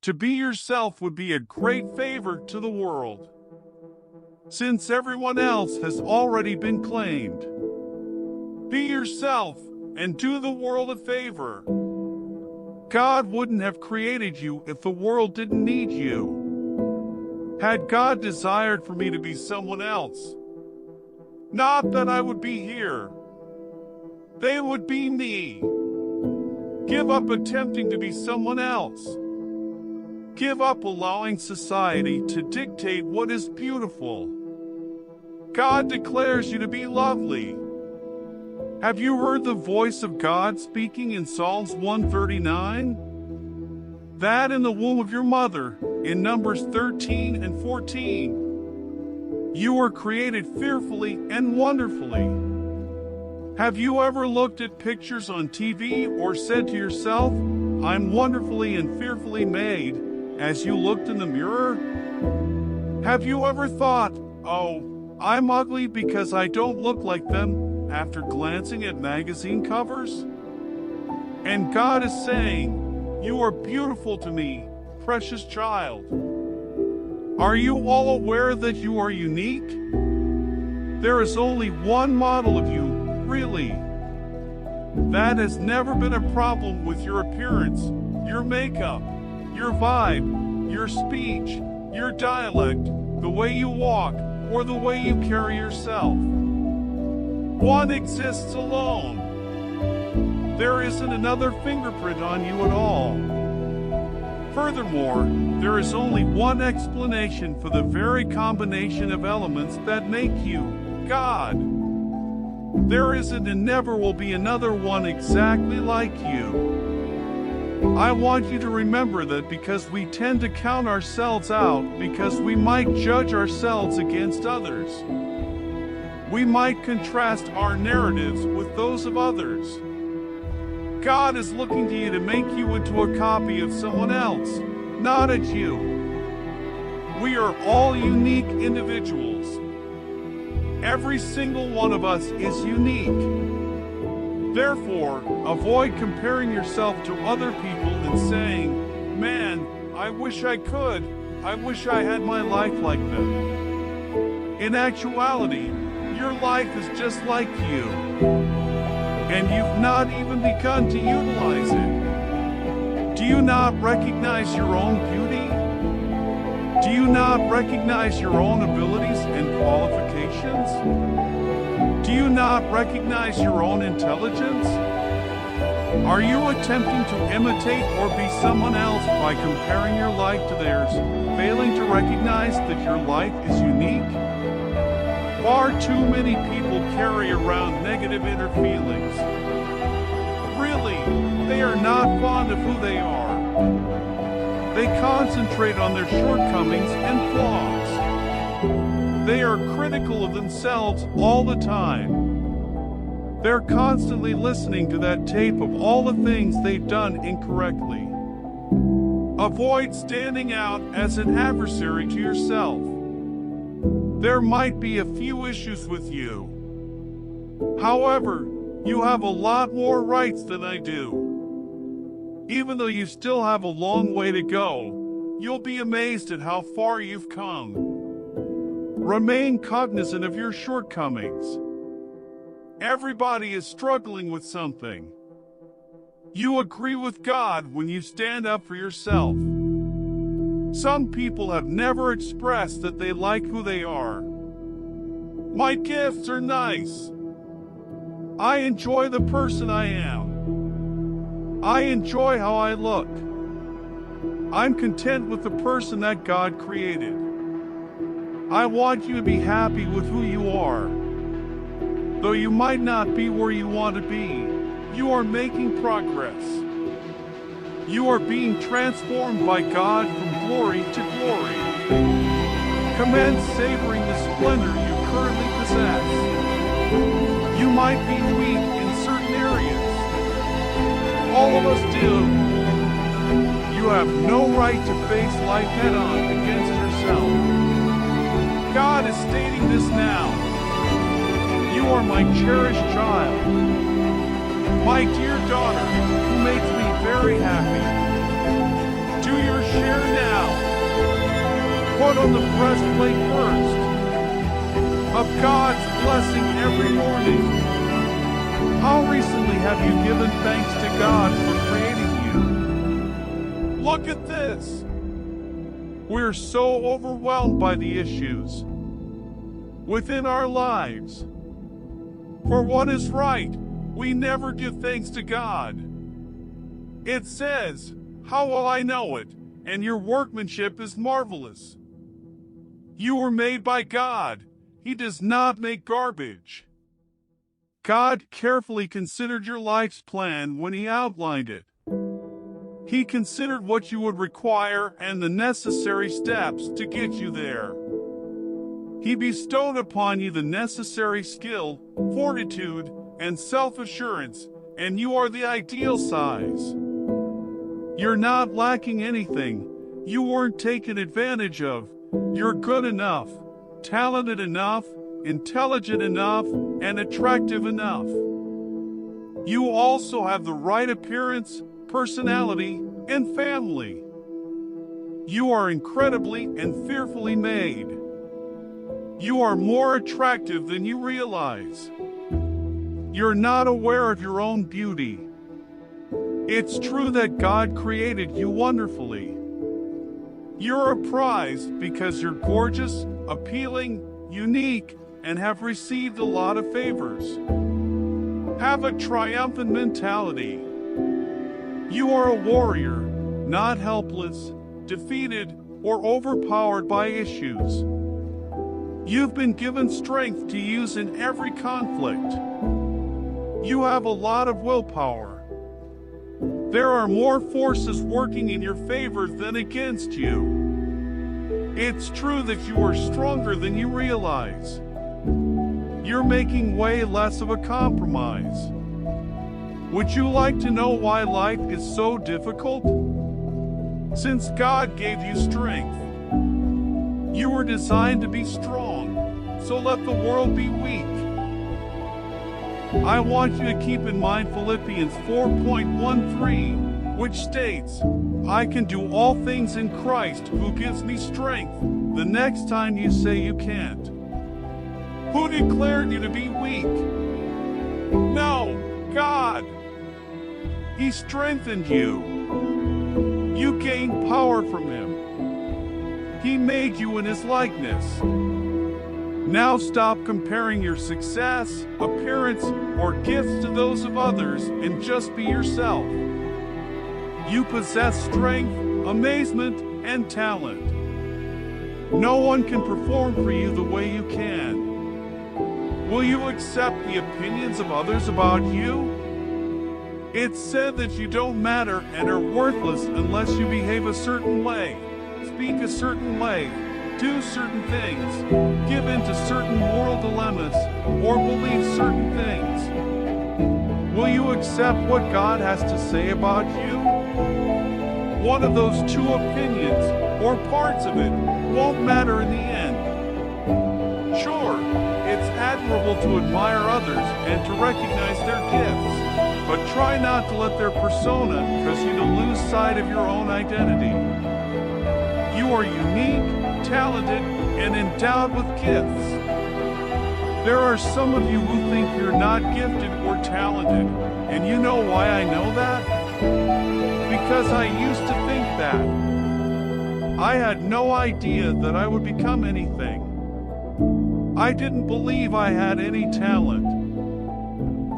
To be yourself would be a great favor to the world, since everyone else has already been claimed. Be yourself and do the world a favor. God wouldn't have created you if the world didn't need you. Had God desired for me to be someone else, not that I would be here, they would be me. Give up attempting to be someone else. Give up allowing society to dictate what is beautiful. God declares you to be lovely. Have you heard the voice of God speaking in Psalms 139? That in the womb of your mother, in Numbers 13 and 14. You were created fearfully and wonderfully. Have you ever looked at pictures on TV or said to yourself, I'm wonderfully and fearfully made, as you looked in the mirror? Have you ever thought, oh, I'm ugly because I don't look like them, after glancing at magazine covers? And God is saying, you are beautiful to me, precious child. Are you all aware that you are unique? There is only one model of you, really. That has never been a problem with your appearance, your makeup, your vibe, your speech, your dialect, the way you walk, or the way you carry yourself. One exists alone. There isn't another fingerprint on you at all. Furthermore, there is only one explanation for the very combination of elements that make you God. There isn't and never will be another one exactly like you. I want you to remember that because we tend to count ourselves out because we might judge ourselves against others. We might contrast our narratives with those of others. God is looking to you to make you into a copy of someone else, not at you. We are all unique individuals. Every single one of us is unique. Therefore, avoid comparing yourself to other people and saying, man, I wish I could. I wish I had my life like them. In actuality, your life is just like you, and you've not even begun to utilize it. Do you not recognize your own beauty? Do you not recognize your own abilities and qualifications? Do you not recognize your own intelligence? Are you attempting to imitate or be someone else by comparing your life to theirs, failing to recognize that your life is unique? Far too many people carry around negative inner feelings. Really, they are not fond of who they are. They concentrate on their shortcomings and flaws. They are critical of themselves all the time. They're constantly listening to that tape of all the things they've done incorrectly. Avoid standing out as an adversary to yourself. There might be a few issues with you. However, you have a lot more rights than I do. Even though you still have a long way to go, you'll be amazed at how far you've come. Remain cognizant of your shortcomings. Everybody is struggling with something. You agree with God when you stand up for yourself. Some people have never expressed that they like who they are. My gifts are nice. I enjoy the person I am. I enjoy how I look. I'm content with the person that God created. I want you to be happy with who you are. Though you might not be where you want to be, you are making progress. You are being transformed by God from glory to glory. Commence savoring the splendor you currently possess. You might be weak in certain areas. All of us do. You have no right to face life head-on against yourself. God is stating this now. You are my cherished child, my dear daughter, who makes me very happy. Do your share put on the breastplate first of God's blessing every morning. How recently have you given thanks to God for creating you? Look at this. We're so overwhelmed by the issues within our lives. For what is right, we never give thanks to God. It says, "How will I know it? And your workmanship is marvelous." You were made by God. He does not make garbage. God carefully considered your life's plan when He outlined it. He considered what you would require and the necessary steps to get you there. He bestowed upon you the necessary skill, fortitude, and self-assurance, and you are the ideal size. You're not lacking anything. You weren't taken advantage of. You're good enough, talented enough, intelligent enough, and attractive enough. You also have the right appearance, personality, and family. You are incredibly and fearfully made. You are more attractive than you realize. You're not aware of your own beauty. It's true that God created you wonderfully. You're a prize because you're gorgeous, appealing, unique, and have received a lot of favors. Have a triumphant mentality. You are a warrior, not helpless, defeated, or overpowered by issues. You've been given strength to use in every conflict. You have a lot of willpower. There are more forces working in your favor than against you. It's true that you are stronger than you realize. You're making way less of a compromise. Would you like to know why life is so difficult? Since God gave you strength, you were designed to be strong, so let the world be weak. I want you to keep in mind Philippians 4:13, which states, "I can do all things in Christ who gives me strength," the next time you say you can't. Who declared you to be weak? No, God. He strengthened you. You gained power from Him. He made you in His likeness. Now stop comparing your success, appearance, or gifts to those of others and just be yourself. You possess strength, amazement, and talent. No one can perform for you the way you can. Will you accept the opinions of others about you? It's said that you don't matter and are worthless unless you behave a certain way, speak a certain way, do certain things, give in to certain moral dilemmas, or believe certain things. Will you accept what God has to say about you? One of those two opinions, or parts of it, won't matter in the end. Sure, it's admirable to admire others and to recognize their gifts, but try not to let their persona cause you to lose sight of your own identity. You are unique, talented, and endowed with gifts. There are some of you who think you're not gifted or talented, and you know why I know that? Because I used to think that. I had no idea that I would become anything. I didn't believe I had any talent.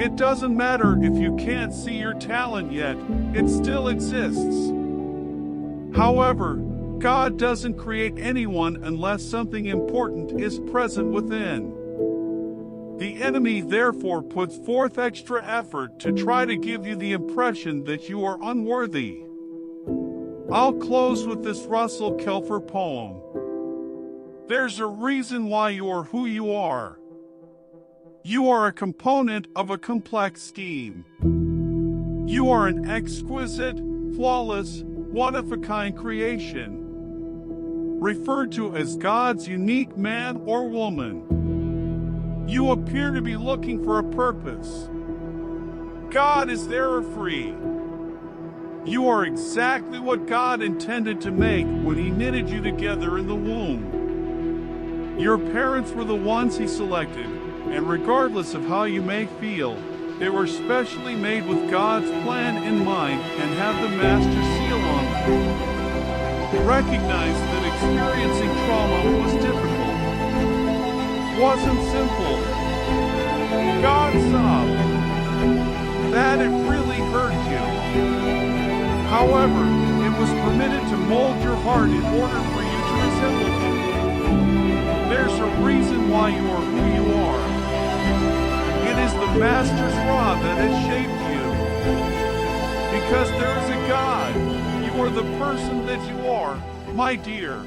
It doesn't matter if you can't see your talent yet, it still exists. However, God doesn't create anyone unless something important is present within. The enemy therefore puts forth extra effort to try to give you the impression that you are unworthy. I'll close with this Russell Kelfer poem. There's a reason why you are who you are. You are a component of a complex scheme. You are an exquisite, flawless, one-of-a-kind creation, referred to as God's unique man or woman. You appear to be looking for a purpose. God is there free. You are exactly what God intended to make when He knitted you together in the womb. Your parents were the ones He selected, and regardless of how you may feel, they were specially made with God's plan in mind and have the master seal on them. Recognize that experiencing trauma was difficult. Wasn't simple. God saw that it really hurt you. However, it was permitted to mold your heart in order for you to resemble Him. There's a reason why you are who you are. It is the Master's rod that has shaped you. Because there is a God, you are the person that you are, my dear.